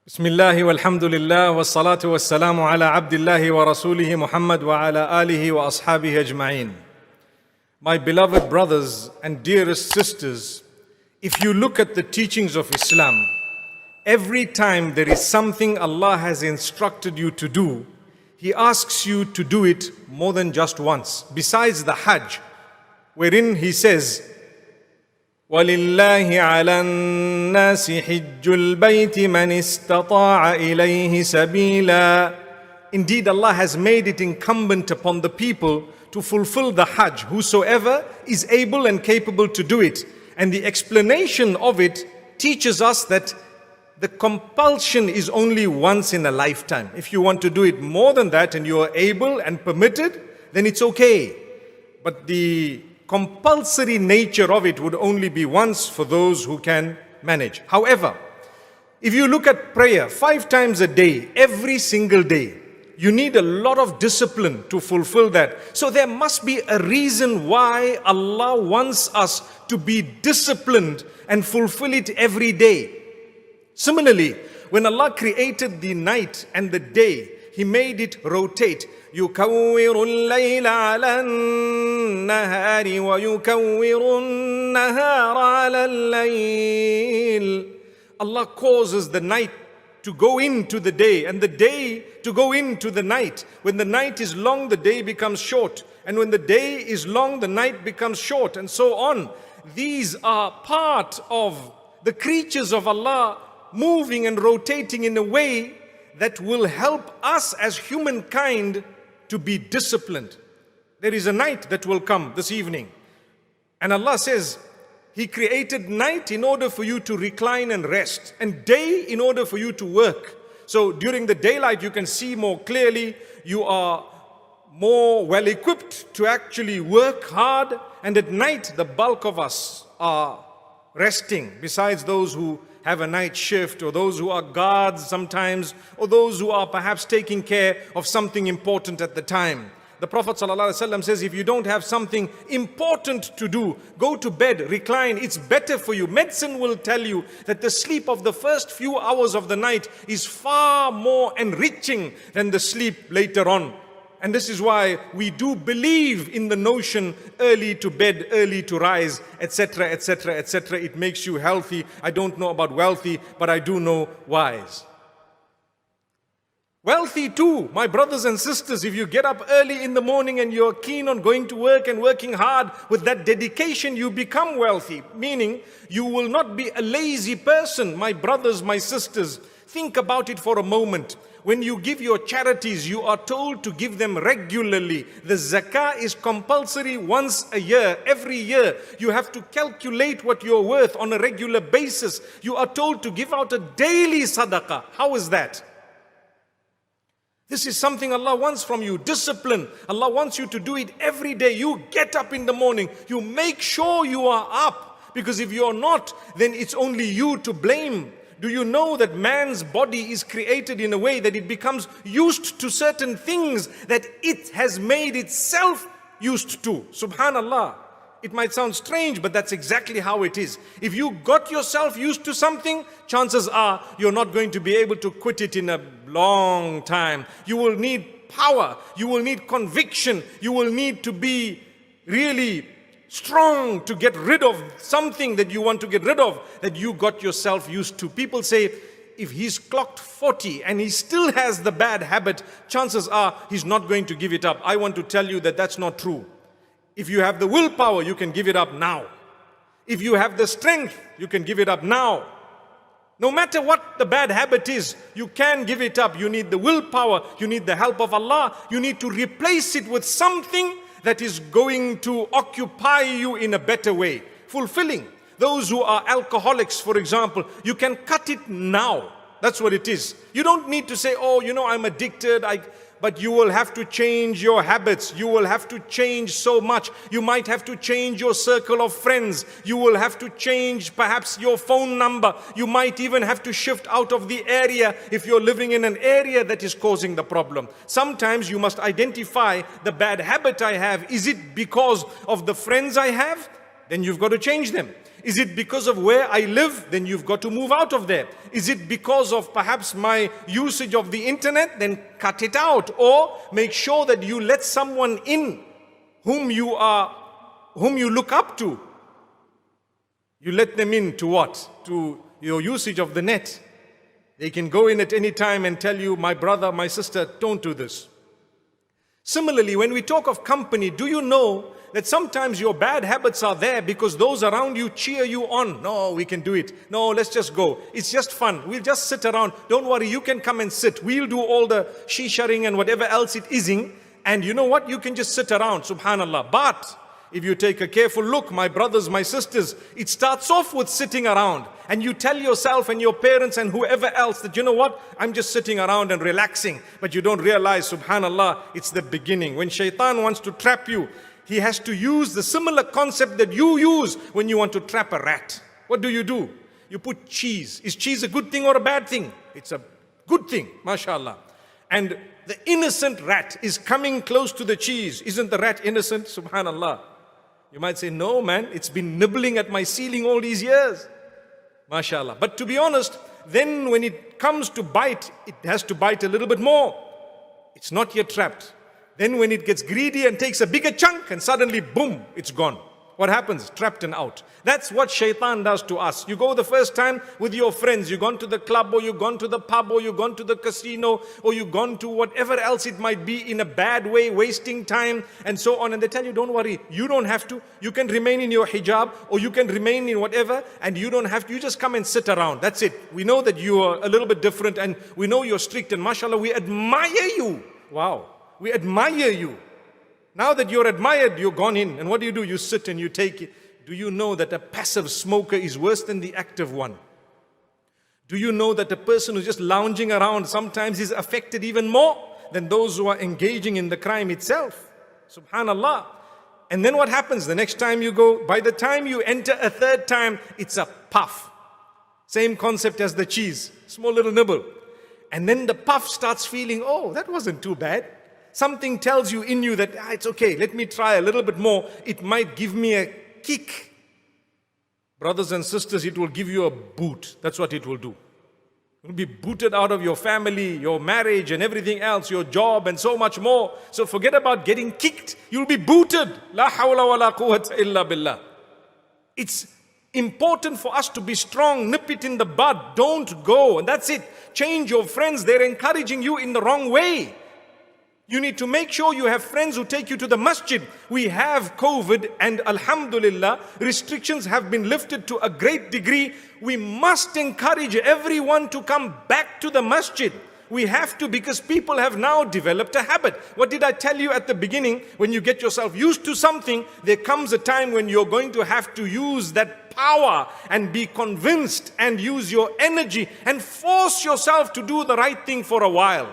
Bismillah walhamdulillah wa salatu wa salamu ala abdillahi wa rasulihi Muhammad wa ala alihi wa ashabihi ajma'in. My beloved brothers and dearest sisters, if you look at the teachings of Islam, every time there is something Allah has instructed you to do, He asks you to do it more than just once. Besides the Hajj, wherein He says, وَلِلَّهِ عَلَى النَّاسِ حِجُّ الْبَيْتِ مَنِ اسْتَطَاعَ إِلَيْهِ سَبِيلًا. Indeed, Allah has made it incumbent upon the people to fulfill the Hajj, whosoever is able and capable to do it. And the explanation of it teaches us that the compulsion is only once in a lifetime. If you want to do it more than that and you are able and permitted, then it's okay. But the compulsory nature of it would only be once for those who can manage. However, if you look at prayer 5 times a day, every single day, you need a lot of discipline to fulfill that. So there must be a reason why Allah wants us to be disciplined and fulfill it every day. Similarly, when Allah created the night and the day, He made it rotate. يُكَوِّرُ اللَّيْلَ عَلَى النَّهَارِ وَيُكَوِّرُ النَّهَارَ عَلَى اللَّيْلِ. Allah causes the night to go into the day and the day to go into the night. When the night is long, the day becomes short. And when the day is long, the night becomes short, and so on. These are part of the creatures of Allah moving and rotating in a way that will help us as humankind to be disciplined. There is a night that will come this evening. And Allah says, He created night in order for you to recline and rest, and day in order for you to work. So during the daylight you can see more clearly, you are more well equipped to actually work hard, and at night the bulk of us are resting, besides those who have a night shift, or those who are guards sometimes, or those who are perhaps taking care of something important at the time. The Prophet ﷺ says, if you don't have something important to do, go to bed, recline, it's better for you. Medicine will tell you that the sleep of the first few hours of the night is far more enriching than the sleep later on. And this is why we do believe in the notion early to bed, early to rise, etc., etc., etc. It makes you healthy. I don't know about wealthy, but I do know wise. Wealthy too, my brothers and sisters. If you get up early in the morning and you're keen on going to work and working hard with that dedication, you become wealthy. Meaning, you will not be a lazy person, my brothers, my sisters. Think about it for a moment. When you give your charities, you are told to give them regularly. The zakah is compulsory once a year, every year. You have to calculate what you're worth on a regular basis. You are told to give out a daily sadaqah. How is that? This is something Allah wants from you, discipline. Allah wants you to do it every day. You get up in the morning, you make sure you are up. Because if you're not, then it's only you to blame. Do you know that man's body is created in a way that it becomes used to certain things that it has made itself used to? Subhanallah. It might sound strange, but that's exactly how it is. If you got yourself used to something, chances are you're not going to be able to quit it in a long time. You will need power. You will need conviction. You will need to be really strong to get rid of something that you want to get rid of, that you got yourself used to. People say, if he's clocked 40 and he still has the bad habit, chances are he's not going to give it up. I want to tell you that that's not true. If you have the willpower, you can give it up now. If you have the strength, you can give it up now. No matter what the bad habit is, you can give it up. You need the willpower, you need the help of Allah, you need to replace it with something that is going to occupy you in a better way, fulfilling. Those who are alcoholics, for example, you can cut it now. That's what it is. You don't need to say, oh, you know, I'm addicted, but you will have to change your habits. You will have to change so much. You might have to change your circle of friends. You will have to change perhaps your phone number. You might even have to shift out of the area if you're living in an area that is causing the problem. Sometimes you must identify the bad habit I have. Is it because of the friends I have? Then you've got to change them. Is it because of where I live? Then you've got to move out of there. Is it because of perhaps my usage of the internet? Then cut it out. Or make sure that you let someone in whom you look up to. You let them in to what? To your usage of the net. They can go in at any time and tell you, my brother, my sister, don't do this. Similarly, when we talk of company, do you know that sometimes your bad habits are there because those around you cheer you on? No, we can do it. No, let's just go. It's just fun. We'll just sit around. Don't worry, you can come and sit. We'll do all the shisharing and whatever else it ising. And you know what? You can just sit around, subhanallah. But if you take a careful look, my brothers, my sisters, it starts off with sitting around. And you tell yourself and your parents and whoever else that, you know what, I'm just sitting around and relaxing. But you don't realize, subhanallah, it's the beginning. When shaitan wants to trap you, he has to use the similar concept that you use when you want to trap a rat. What do? You put cheese. Is cheese a good thing or a bad thing? It's a good thing, mashallah. And the innocent rat is coming close to the cheese. Isn't the rat innocent? Subhanallah. You might say, no man, it's been nibbling at my ceiling all these years. MashaAllah. But to be honest, then when it comes to bite, it has to bite a little bit more. It's not yet trapped. Then when it gets greedy and takes a bigger chunk and suddenly, boom, it's gone. What happens? Trapped and out. That's what shaitan does to us. You go the first time with your friends, you've gone to the club or you've gone to the pub or you've gone to the casino or you've gone to whatever else it might be in a bad way, wasting time and so on. And they tell you, don't worry, you don't have to. You can remain in your hijab or you can remain in whatever and you don't have to. You just come and sit around. That's it. We know that you are a little bit different and we know you're strict and mashallah, we admire you. Wow. We admire you. Now that you're admired, you're gone in. And what do? You sit and you take it. Do you know that a passive smoker is worse than the active one? Do you know that a person who's just lounging around sometimes is affected even more than those who are engaging in the crime itself? Subhanallah. And then what happens? The next time you go, by the time you enter a third time, it's a puff. Same concept as the cheese. Small little nibble. And then the puff starts feeling, oh, that wasn't too bad. Something tells you in you that it's okay, let me try a little bit more. It might give me a kick. Brothers and sisters, it will give you a boot. That's what it will do. You'll be booted out of your family, your marriage and everything else, your job and so much more. So forget about getting kicked. You'll be booted. La hawla wa la quwwata illa billah. It's important for us to be strong. Nip it in the bud. Don't go. And that's it. Change your friends. They're encouraging you in the wrong way. You need to make sure you have friends who take you to the masjid. We have COVID and alhamdulillah, restrictions have been lifted to a great degree. We must encourage everyone to come back to the masjid. We have to, because people have now developed a habit. What did I tell you at the beginning? When you get yourself used to something, there comes a time when you're going to have to use that power and be convinced and use your energy and force yourself to do the right thing for a while.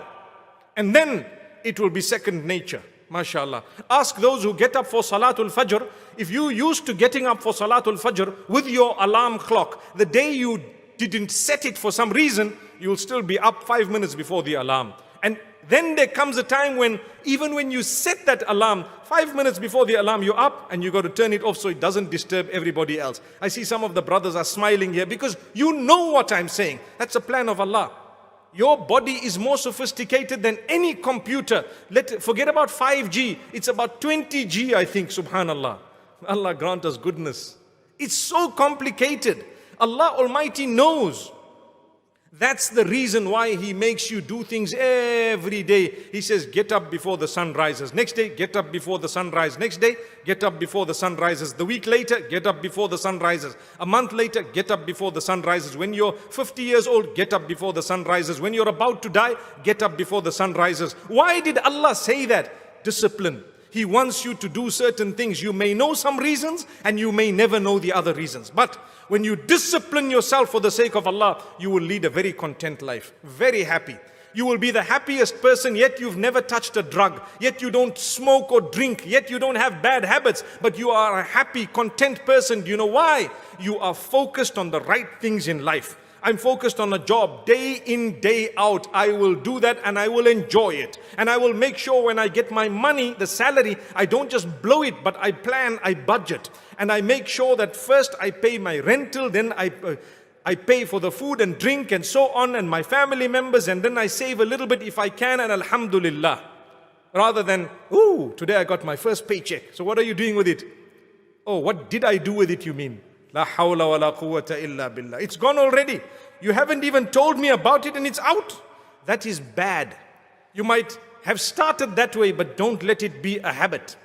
And then it will be second nature, mashallah. Ask those who get up for Salatul Fajr, if you used to getting up for Salatul Fajr with your alarm clock, the day you didn't set it for some reason, you'll still be up 5 minutes before the alarm. And then there comes a time when, even when you set that alarm, 5 minutes before the alarm, you're up and you got to turn it off so it doesn't disturb everybody else. I see some of the brothers are smiling here because you know what I'm saying. That's a plan of Allah. Your body is more sophisticated than any computer. Forget about 5G. It's about 20G, I think, subhanallah. Allah grant us goodness. It's so complicated. Allah Almighty knows. That's the reason why He makes you do things every day. He says, get up before the sun rises. Next day, get up before the sun rises. Next day, get up before the sun rises. The week later, get up before the sun rises. A month later, get up before the sun rises. When you're 50 years old, get up before the sun rises. When you're about to die, get up before the sun rises. Why did Allah say that? Discipline. He wants you to do certain things. You may know some reasons and you may never know the other reasons. But when you discipline yourself for the sake of Allah, you will lead a very content life, very happy. You will be the happiest person, yet you've never touched a drug, yet you don't smoke or drink, yet you don't have bad habits, but you are a happy, content person. Do you know why? You are focused on the right things in life. I'm focused on a job, day in, day out. I will do that and I will enjoy it. And I will make sure when I get my money, the salary, I don't just blow it, but I plan, I budget. And I make sure that first I pay my rental, then I pay for the food and drink and so on, and my family members, and then I save a little bit if I can, and alhamdulillah. Rather than, ooh, today I got my first paycheck. So what are you doing with it? Oh, what did I do with it, you mean? La hawla wa la quwwata illa billah. It's gone already. You haven't even told me about it and it's out. That is bad. You might have started that way, but don't let it be a habit.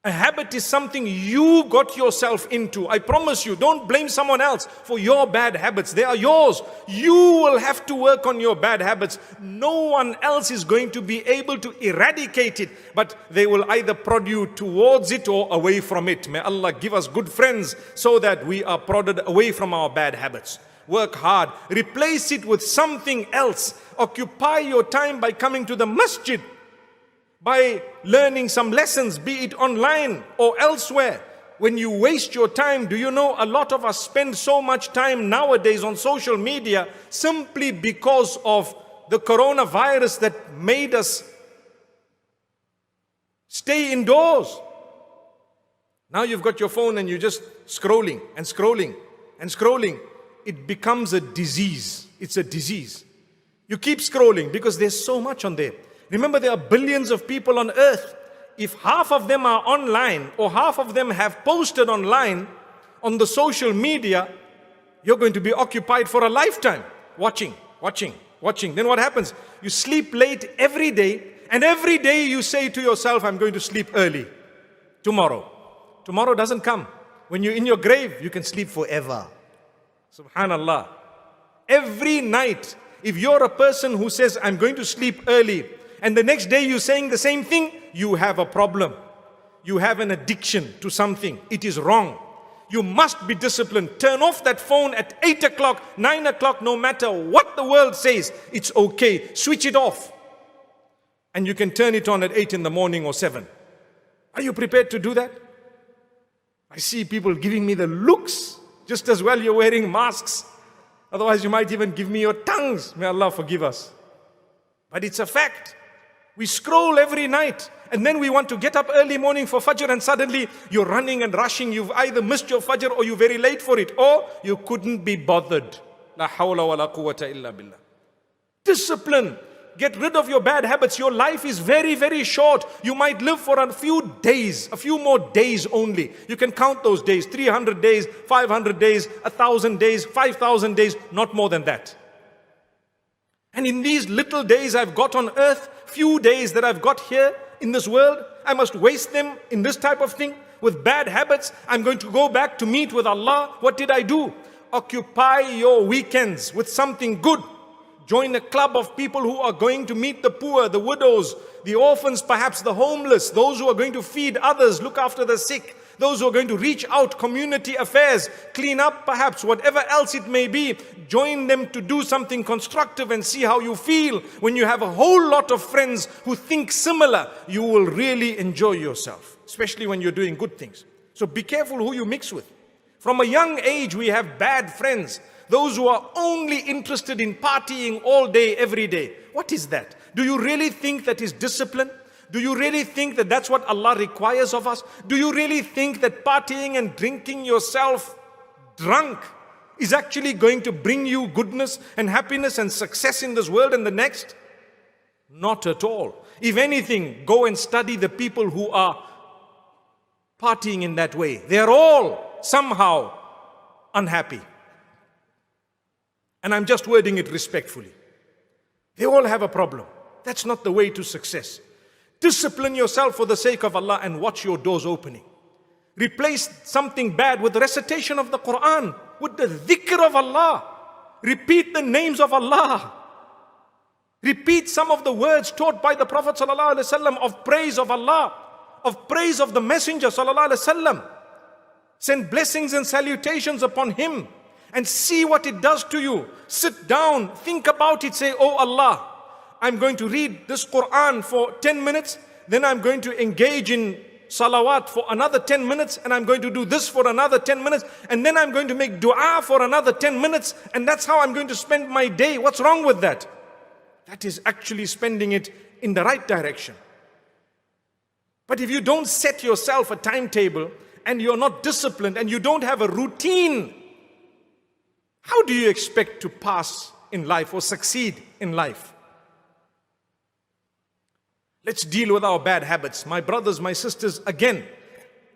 A habit is something you got yourself into. I promise you, don't blame someone else for your bad habits. They are yours. You will have to work on your bad habits. No one else is going to be able to eradicate it, but they will either prod you towards it or away from it. May Allah give us good friends so that we are prodded away from our bad habits. Work hard. Replace it with something else. Occupy your time by coming to the masjid, by learning some lessons, be it online or elsewhere. When you waste your time, do you know a lot of us spend so much time nowadays on social media simply because of the coronavirus that made us stay indoors. Now you've got your phone and you're just scrolling and scrolling and scrolling. It becomes a disease. It's a disease. You keep scrolling because there's so much on there. Remember, there are billions of people on earth. If half of them are online or half of them have posted online on the social media, you're going to be occupied for a lifetime watching. Then what happens? You sleep late every day, and every day you say to yourself, I'm going to sleep early. Tomorrow doesn't come. When you're in your grave, you can sleep forever. Subhanallah. Every night, if you're a person who says, I'm going to sleep early, and the next day you're saying the same thing, you have a problem. You have an addiction to something. It is wrong. You must be disciplined. Turn off that phone at 8 o'clock, 9 o'clock, no matter what the world says. It's okay. Switch it off. And you can turn it on at 8 in the morning or 7. Are you prepared to do that? I see people giving me the looks. Just as well you're wearing masks. Otherwise you might even give me your tongues. May Allah forgive us. But it's a fact. We scroll every night, and then we want to get up early morning for Fajr, and suddenly you're running and rushing. You've either missed your Fajr or you're very late for it, or you couldn't be bothered. La hawla wa la quwwata illa billah. Discipline. Get rid of your bad habits. Your life is very, very short. You might live for a few days, a few more days only. You can count those days, 300 days, 500 days, 1,000 days, 5,000 days, not more than that. And in these little days I've got on earth, few days that I've got here in this world, I must waste them in this type of thing with bad habits. I'm going to go back to meet with Allah. What did I do? Occupy your weekends with something good. Join a club of people who are going to meet the poor, the widows, the orphans, perhaps the homeless, those who are going to feed others, look after the sick, those who are going to reach out, community affairs, clean up perhaps, whatever else it may be. Join them to do something constructive and see how you feel. When you have a whole lot of friends who think similar, you will really enjoy yourself, especially when you're doing good things. So be careful who you mix with. From a young age, we have bad friends. Those who are only interested in partying all day, every day. What is that? Do you really think that is discipline? Do you really think that that's what Allah requires of us? Do you really think that partying and drinking yourself drunk is actually going to bring you goodness and happiness and success in this world and the next? Not at all. If anything, go and study the people who are partying in that way. They're all somehow unhappy. And I'm just wording it respectfully. They all have a problem. That's not the way to success. Discipline yourself for the sake of Allah and watch your doors opening. Replace something bad with the recitation of the Quran, with the dhikr of Allah. Repeat the names of Allah. Repeat some of the words taught by the Prophet ﷺ of praise of Allah, of praise of the Messenger ﷺ. Send blessings and salutations upon him. And see what it does to you. Sit down, think about it, say, oh Allah, I'm going to read this Quran for 10 minutes, then I'm going to engage in salawat for another 10 minutes, and I'm going to do this for another 10 minutes, and then I'm going to make dua for another 10 minutes, and that's how I'm going to spend my day. What's wrong with that? That is actually spending it in the right direction. But if you don't set yourself a timetable, and you're not disciplined, and you don't have a routine, how do you expect to pass in life or succeed in life? Let's deal with our bad habits. My brothers, my sisters, again,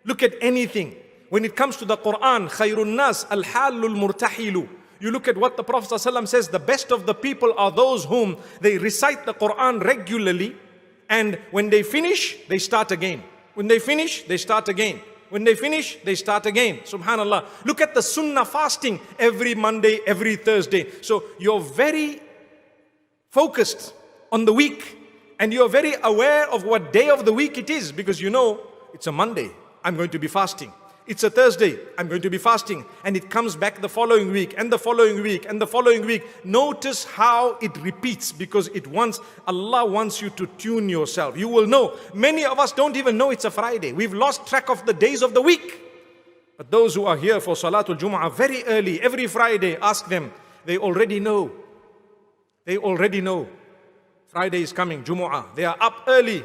look at anything. When it comes to the Quran, khayrun nas al-halul murtahilu. You look at what the Prophet ﷺ says, the best of the people are those whom they recite the Quran regularly, and when they finish, they start again. When they finish, they start again. When they finish, they start again. Subhanallah. Look at the sunnah fasting every Monday, every Thursday. So you're very focused on the week, and you're very aware of what day of the week it is, because you know it's a Monday, I'm going to be fasting. It's a Thursday, I'm going to be fasting. And it comes back the following week, and the following week, and the following week. Notice how it repeats, because Allah wants you to tune yourself. You will know. Many of us don't even know it's a Friday. We've lost track of the days of the week. But those who are here for Salatul Jumu'ah very early, every Friday, ask them. They already know. They already know. Friday is coming, Jumu'ah. They are up early.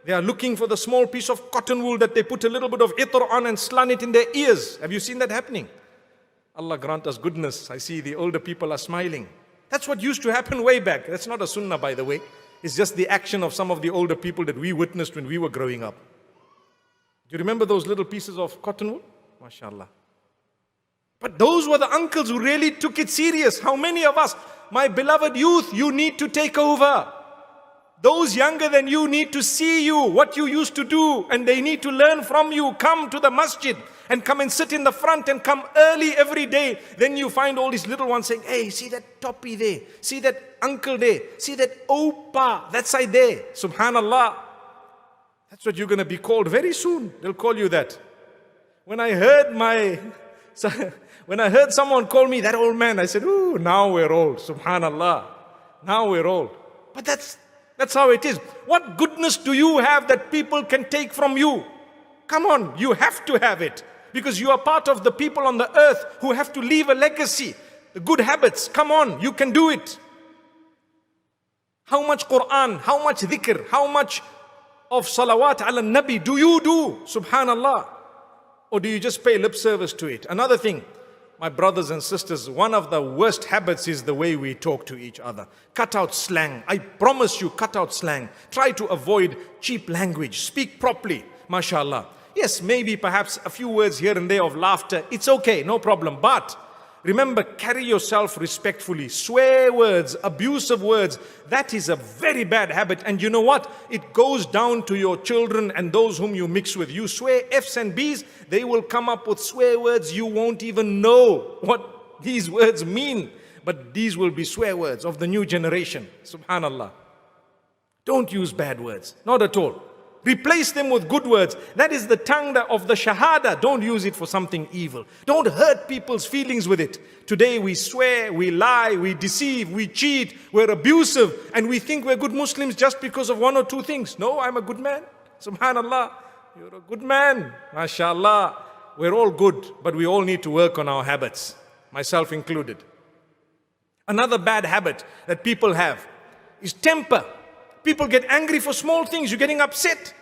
They are looking for the small piece of cotton wool that they put a little bit of itr on and slant it in their ears. Have you seen that happening? Allah grant us goodness. I see the older people are smiling. That's what used to happen way back. That's not a sunnah, by the way. It's just the action of some of the older people that we witnessed when we were growing up. Do you remember those little pieces of cotton wool? MashaAllah. But those were the uncles who really took it serious. How many of us, my beloved youth, you need to take over. Those younger than you need to see you, what you used to do, and they need to learn from you. Come to the masjid and come and sit in the front and come early every day. Then you find all these little ones saying, hey, see that toppy there, see that uncle there, see that oppa, that side there. Subhanallah. That's what you're going to be called very soon. They'll call you that. When I heard someone call me that old man, I said, ooh, now we're old. Subhanallah. Now we're old. But that's how it is. What goodness do you have that people can take from you? Come on, you have to have it. Because you are part of the people on the earth who have to leave a legacy. The good habits, come on, you can do it. How much Quran, how much dhikr, how much of salawat ala nabi do you do? Subhanallah. Or do you just pay lip service to it? Another thing, my brothers and sisters, one of the worst habits is the way we talk to each other. Cut out slang. I promise you, cut out slang. Try to avoid cheap language. Speak properly, mashallah. Yes, maybe perhaps a few words here and there of laughter. It's okay, no problem. But remember, carry yourself respectfully. Swear words, abusive words, that is a very bad habit. And you know what? It goes down to your children and those whom you mix with. You swear F's and B's, they will come up with swear words. You won't even know what these words mean. But these will be swear words of the new generation. Subhanallah. Don't use bad words. Not at all. Replace them with good words. That is the tongue of the shahada. Don't use it for something evil. Don't hurt people's feelings with it. Today we swear, we lie, we deceive, we cheat, we're abusive, and we think we're good Muslims just because of one or two things. No, I'm a good man. Subhanallah. You're a good man. MashaAllah. We're all good, but we all need to work on our habits, myself included. Another bad habit that people have is temper. People get angry for small things. You're getting upset.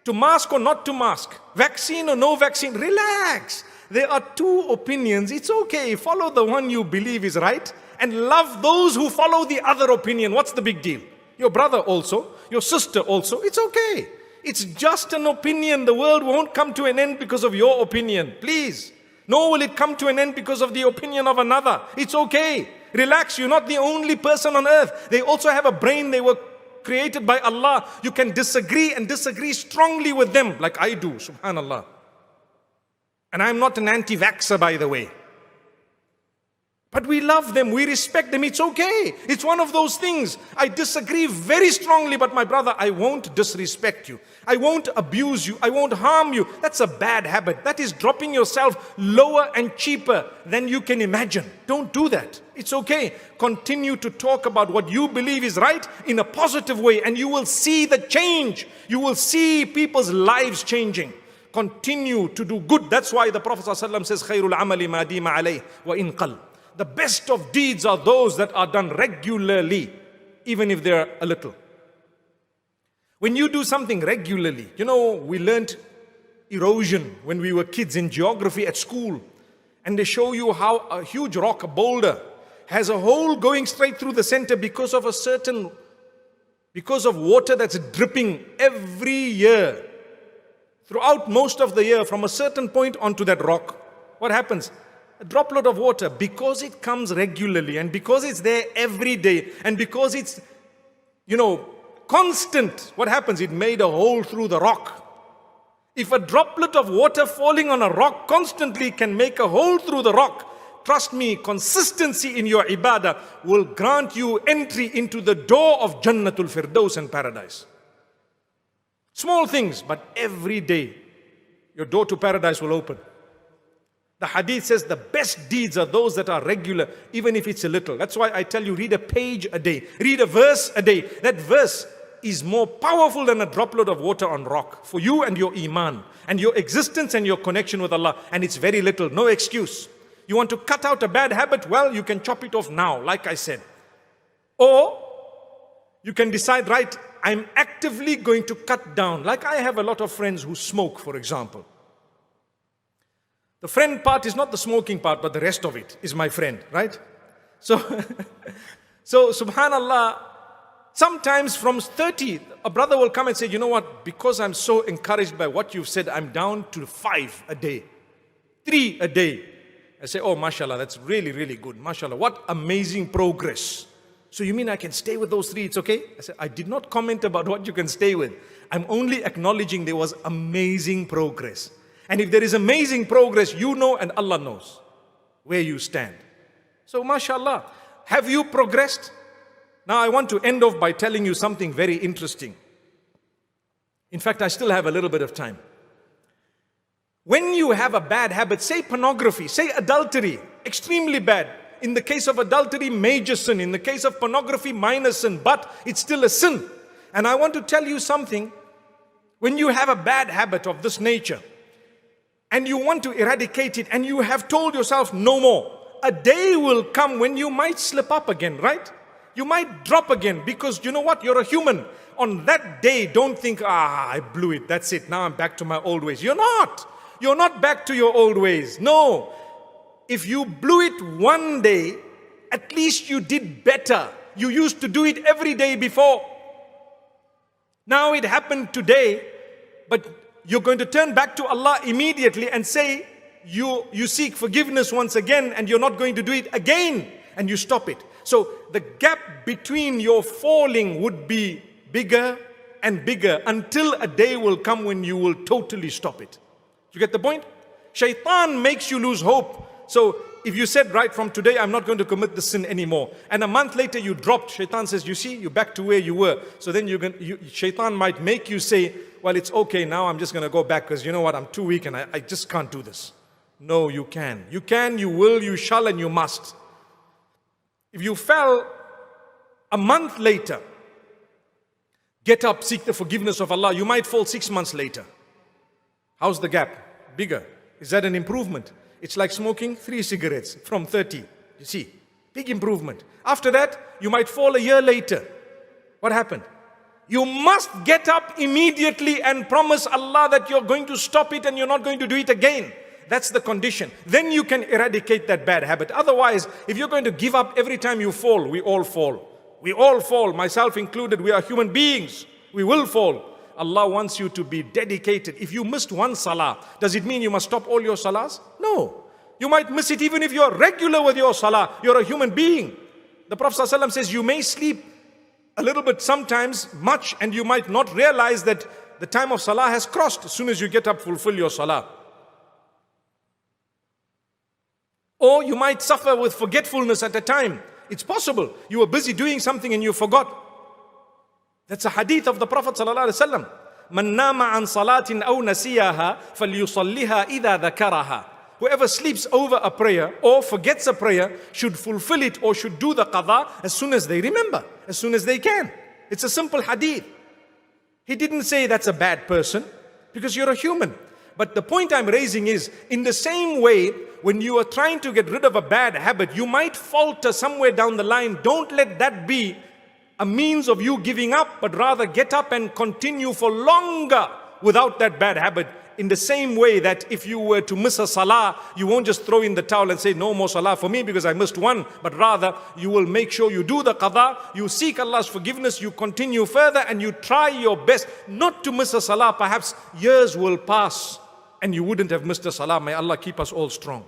To mask or not to mask. Vaccine or no vaccine. Relax. There are two opinions. It's okay. Follow the one you believe is right. And love those who follow the other opinion. What's the big deal? Your brother also. Your sister also. It's okay. It's just an opinion. The world won't come to an end because of your opinion. Please. Nor will it come to an end because of the opinion of another. It's okay. Relax. You're not the only person on earth. They also have a brain. They were created by Allah. You can disagree and disagree strongly with them like I do, subhanallah. And I'm not an anti-vaxxer, by the way. But we love them, we respect them, it's okay. It's one of those things. I disagree very strongly, but my brother, I won't disrespect you. I won't abuse you. I won't harm you. That's a bad habit. That is dropping yourself lower and cheaper than you can imagine. Don't do that. It's okay. Continue to talk about what you believe is right in a positive way, and you will see the change. You will see people's lives changing. continue to do good. That's why the Prophet ﷺ says, خَيْرُ الْعَمَلِ مَا دِيمَ عَلَيْهِ وَإِنْ قَلْ. The best of deeds are those that are done regularly, even if they're a little. When you do something regularly, we learned erosion when we were kids in geography at school. And they show you how a huge rock, a boulder, has a hole going straight through the center because of water that's dripping every year. Throughout most of the year, from a certain point onto that rock, what happens? A droplet of water, because it comes regularly and because it's there every day and because it's, constant, what happens? It made a hole through the rock. If a droplet of water falling on a rock constantly can make a hole through the rock, trust me, consistency in your ibadah will grant you entry into the door of Jannatul Firdaus and paradise. Small things, but every day your door to paradise will open. The hadith says the best deeds are those that are regular, even if it's a little. That's why I tell you, read a page a day, read a verse a day. That verse is more powerful than a droplet of water on rock for you and your iman and your existence and your connection with Allah. And it's very little, no excuse. You want to cut out a bad habit? Well, you can chop it off now, like I said. Or you can decide, right, I'm actively going to cut down. Like I have a lot of friends who smoke, for example. The friend part is not the smoking part, but the rest of it is my friend, right? So subhanallah, sometimes from 30, a brother will come and say, you know what, because I'm so encouraged by what you've said, I'm down to 5 a day, 3 a day. I say, oh, mashallah, that's really, really good. Mashallah, what amazing progress. So you mean I can stay with those 3, it's okay? I said, I did not comment about what you can stay with. I'm only acknowledging there was amazing progress. And if there is amazing progress, you know and Allah knows where you stand. So mashallah, have you progressed? Now I want to end off by telling you something very interesting. In fact, I still have a little bit of time. When you have a bad habit, say pornography, say adultery, extremely bad. In the case of adultery, major sin. In the case of pornography, minor sin, but it's still a sin. And I want to tell you something. When you have a bad habit of this nature, and you want to eradicate it, and you have told yourself no more, a day will come when you might slip up again, right? You might drop again, because you know what? You're a human. On that day, don't think, I blew it, that's it, now I'm back to my old ways. You're not. You're not back to your old ways. No. If you blew it one day, at least you did better. You used to do it every day before. Now it happened today, but you're going to turn back to Allah immediately and say, you seek forgiveness once again, and you're not going to do it again, and you stop it. So the gap between your falling would be bigger and bigger until a day will come when you will totally stop it. You get the point? Shaitan makes you lose hope. So if you said, right, from today I'm not going to commit the sin anymore, and a month later you dropped, Shaitan says, you see, you're back to where you were. So then Shaitan might make you say, well, it's okay, now I'm just going to go back because you know what, I'm too weak and I just can't do this. No, you can. You can, you will, you shall, and you must. If you fell a month later, get up, seek the forgiveness of Allah. You might fall 6 months later. How's the gap? Bigger. Is that an improvement? It's like smoking 3 cigarettes from 30. You see, big improvement. After that, you might fall a year later. What happened? You must get up immediately and promise Allah that you're going to stop it and you're not going to do it again. That's the condition. Then you can eradicate that bad habit. Otherwise, if you're going to give up every time you fall, we all fall. We all fall, myself included. We are human beings. We will fall. Allah wants you to be dedicated. If you missed one salah, does it mean you must stop all your salahs? No. You might miss it even if you're regular with your salah. You're a human being. The Prophet ﷺ says you may sleep a little bit sometimes, much, and you might not realize that the time of salah has crossed. As soon as you get up, fulfill your salah. Or you might suffer with forgetfulness at a time. It's possible. You were busy doing something and you forgot. That's a hadith of the Prophet ﷺ. مَنْ نَامَ عَنْ صَلَاةٍ أَوْ نَسِيَهَا فَلْيُصَلِّهَا إِذَا ذَكَرَهَا. Whoever sleeps over a prayer or forgets a prayer should fulfill it or should do the qadha as soon as they remember, as soon as they can. It's a simple hadith. He didn't say that's a bad person, because you're a human. But the point I'm raising is, in the same way, when you are trying to get rid of a bad habit, you might falter somewhere down the line. Don't let that be a means of you giving up, but rather get up and continue for longer without that bad habit. In the same way that if you were to miss a salah, you won't just throw in the towel and say, no more salah for me because I missed one, but rather you will make sure you do the qada, you seek Allah's forgiveness, you continue further, and you try your best not to miss a salah. Perhaps years will pass and you wouldn't have missed a salah. May Allah keep us all strong.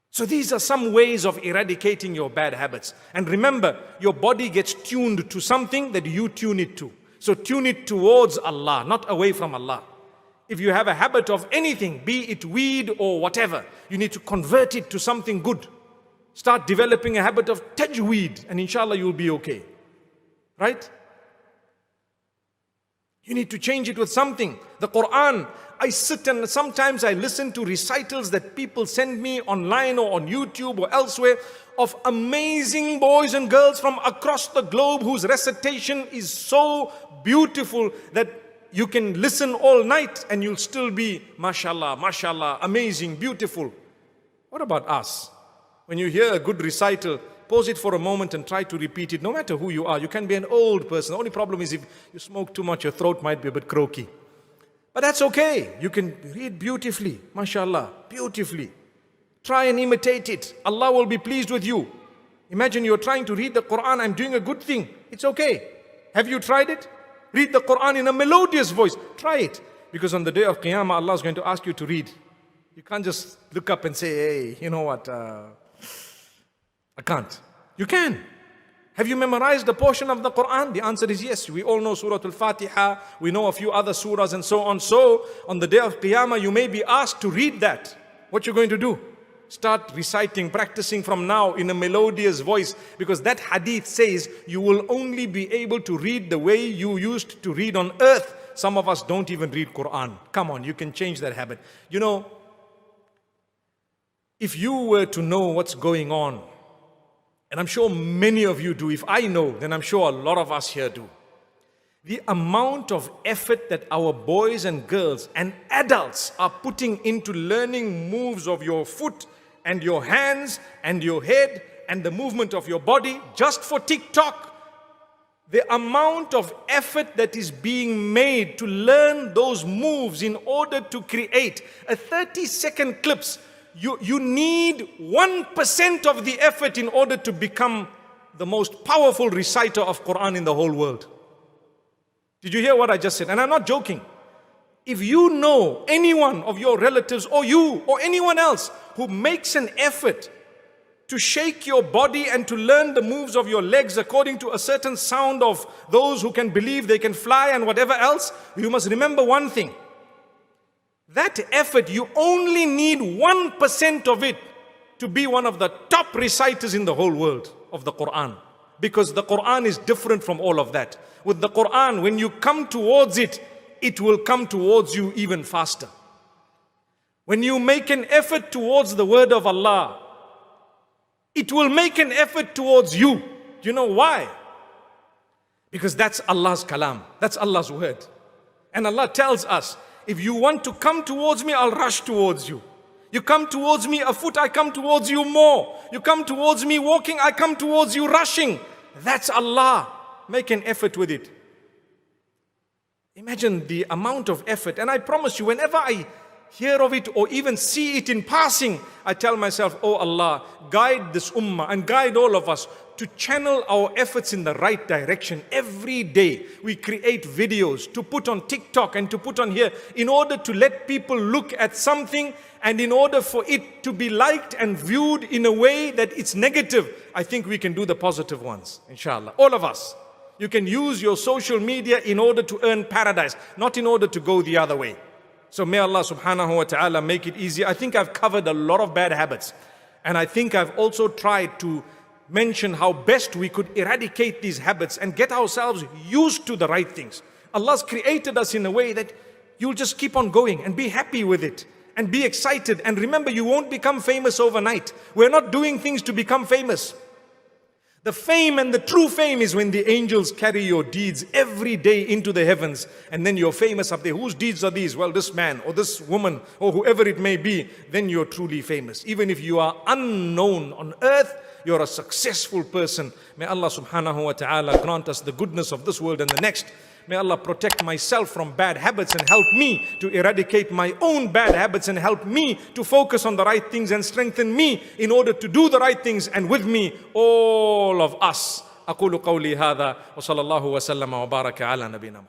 So these are some ways of eradicating your bad habits. And remember, your body gets tuned to something that you tune it to. So tune it towards Allah, not away from Allah. If you have a habit of anything, be it weed or whatever, you need to convert it to something good. Start developing a habit of tajweed, and inshallah you'll be okay. Right? You need to change it with something. The Quran, I sit and sometimes I listen to recitals that people send me online or on YouTube or elsewhere of amazing boys and girls from across the globe whose recitation is so beautiful that you can listen all night and you'll still be, mashallah, mashallah, amazing, beautiful. What about us? When you hear a good recital, pause it for a moment and try to repeat it, no matter who you are. You can be an old person. The only problem is if you smoke too much, your throat might be a bit croaky. But that's okay. You can read beautifully, mashallah, beautifully. Try and imitate it. Allah will be pleased with you. Imagine you're trying to read the Quran. I'm doing a good thing. It's okay. Have you tried it? Read the Quran in a melodious voice. Try it. Because on the day of Qiyamah, Allah is going to ask you to read. You can't just look up and say, hey, you know what, I can't. You can. Have you memorized a portion of the Quran? The answer is yes. We all know Surah Al-Fatiha. We know a few other surahs and so on. So, on the day of Qiyamah, you may be asked to read that. What you're going to do? Start reciting, practicing from now in a melodious voice, because that hadith says you will only be able to read the way you used to read on earth. Some of us don't even read Quran. Come on, you can change that habit. You know, if you were to know what's going on, and I'm sure many of you do, if I know, then I'm sure a lot of us here do. The amount of effort that our boys and girls and adults are putting into learning moves of your foot and your hands and your head and the movement of your body just for TikTok. The amount of effort that is being made to learn those moves in order to create a 30-second clips. You need 1% of the effort in order to become the most powerful reciter of Quran in the whole world. Did you hear what I just said? And I'm not joking. If you know anyone of your relatives or you or anyone else who makes an effort to shake your body and to learn the moves of your legs according to a certain sound of those who can believe they can fly and whatever else, you must remember one thing. That effort, you only need 1% of it to be one of the top reciters in the whole world of the Quran. Because the Quran is different from all of that. With the Quran, when you come towards it, it will come towards you even faster. When you make an effort towards the word of Allah, it will make an effort towards you. Do you know why? Because that's Allah's kalam. That's Allah's word. And Allah tells us, if you want to come towards me, I'll rush towards you. You come towards me afoot, I come towards you more. You come towards me walking, I come towards you rushing. That's Allah. Make an effort with it. Imagine the amount of effort. And I promise you, whenever I hear of it or even see it in passing, I tell myself, oh Allah, guide this ummah and guide all of us to channel our efforts in the right direction. Every day we create videos to put on TikTok and to put on here in order to let people look at something, and in order for it to be liked and viewed in a way that it's negative. I think we can do the positive ones, inshallah. All of us. You can use your social media in order to earn paradise, not in order to go the other way. So may Allah subhanahu wa ta'ala make it easy. I think I've covered a lot of bad habits. And I think I've also tried to mention how best we could eradicate these habits and get ourselves used to the right things. Allah's created us in a way that you'll just keep on going and be happy with it and be excited. And remember, you won't become famous overnight. We're not doing things to become famous. The fame and the true fame is when the angels carry your deeds every day into the heavens, and then you're famous up there. Whose deeds are these? Well, this man or this woman or whoever it may be. Then you're truly famous. Even if you are unknown on earth, you're a successful person. May Allah subhanahu wa ta'ala grant us the goodness of this world and the next. May Allah protect myself from bad habits and help me to eradicate my own bad habits and help me to focus on the right things and strengthen me in order to do the right things, and with me, all of us. أقول قولي هذا وصلى الله وسلم وبارك على نبينا محمد.